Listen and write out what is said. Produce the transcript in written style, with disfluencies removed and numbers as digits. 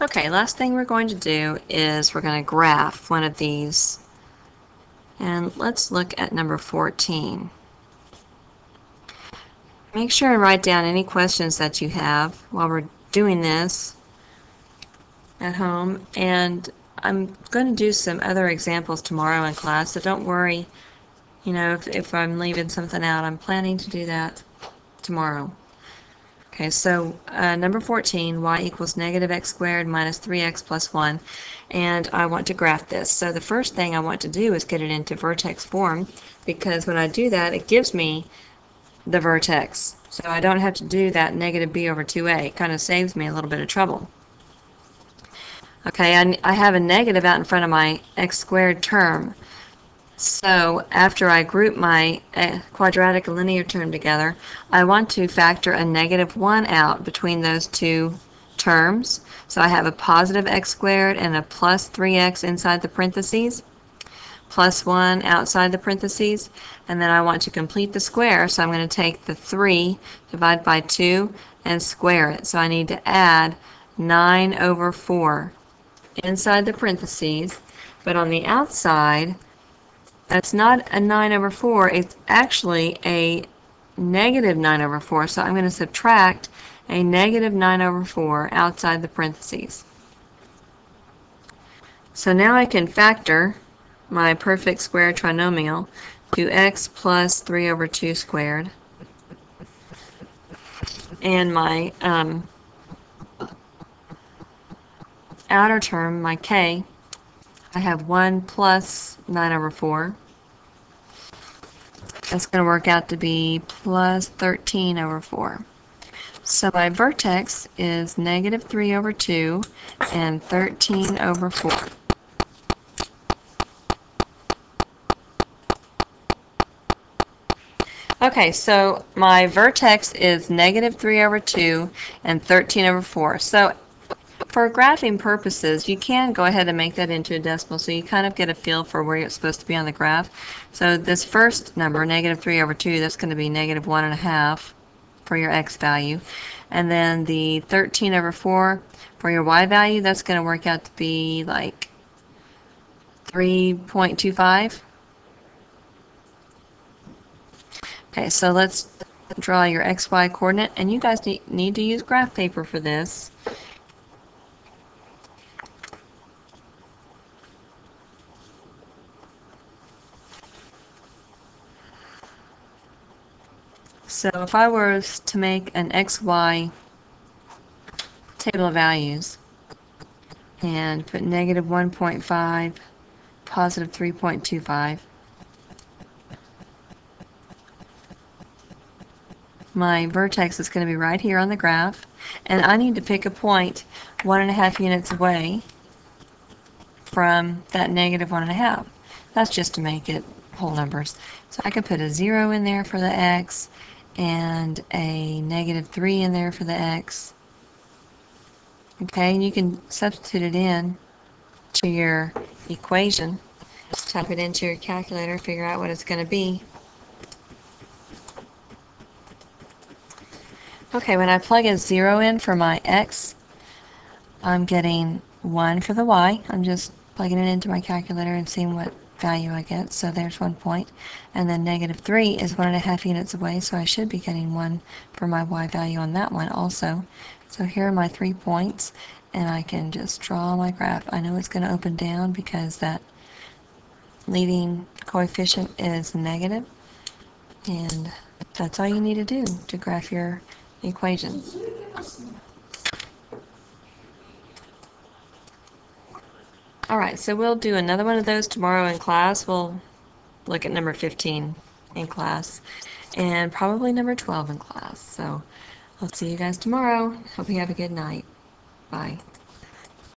Okay, last thing we're going to do is we're going to graph one of these. And let's look at number 14. Make sure and write down any questions that you have while we're doing this at home. And I'm going to do some other examples tomorrow in class, so don't worry, you know, if I'm leaving something out. I'm planning to do that tomorrow. Okay, so number 14, y equals negative x squared minus 3x plus 1, and I want to graph this. So the first thing I want to do is get it into vertex form, because when I do that, it gives me the vertex. So I don't have to do that negative b over 2a. It kind of saves me a little bit of trouble. Okay, I have a negative out in front of my x squared term. So after I group my quadratic and linear term together, I want to factor a negative 1 out between those two terms. So I have a positive x squared and a plus 3x inside the parentheses, plus 1 outside the parentheses, and then I want to complete the square, so I'm going to take the 3, divide by 2, and square it. So I need to add 9 over 4 inside the parentheses, but on the outside, that's not a 9 over 4, it's actually a negative 9 over 4, so I'm going to subtract a negative 9 over 4 outside the parentheses. So now I can factor my perfect square trinomial to x plus 3 over 2 squared, and my outer term, my k, I have 1 plus 9 over 4. That's going to work out to be plus 13 over 4. So my vertex is negative 3 over 2 and 13 over 4. Okay, so my vertex is negative 3 over 2 and 13 over 4. So for graphing purposes, you can go ahead and make that into a decimal, so you kind of get a feel for where it's supposed to be on the graph. So this first number, negative 3 over 2, that's going to be negative 1.5 for your x value. And then the 13 over 4 for your y value, that's going to work out to be like 3.25. Okay, so let's draw your xy coordinate, and you guys need to use graph paper for this. So if I was to make an xy table of values and put negative 1.5, positive 3.25, my vertex is going to be right here on the graph, and I need to pick a point 1.5 units away from that negative 1.5. That's just to make it whole numbers. So I could put a 0 in there for the x and a negative 3 in there for the x. Okay, and you can substitute it in to your equation. Just type it into your calculator, figure out what it's going to be. Okay, when I plug a 0 in for my x, I'm getting 1 for the y. I'm just plugging it into my calculator and seeing what value I get. So there's 1 point. And then negative 3 is 1.5 units away, so I should be getting 1 for my y value on that one also. So here are my 3 points, and I can just draw my graph. I know it's going to open down because that leading coefficient is negative, and that's all you need to do to graph your equations. Alright, so we'll do another one of those tomorrow in class. We'll look at number 15 in class, and probably number 12 in class. So I'll see you guys tomorrow. Hope you have a good night. Bye.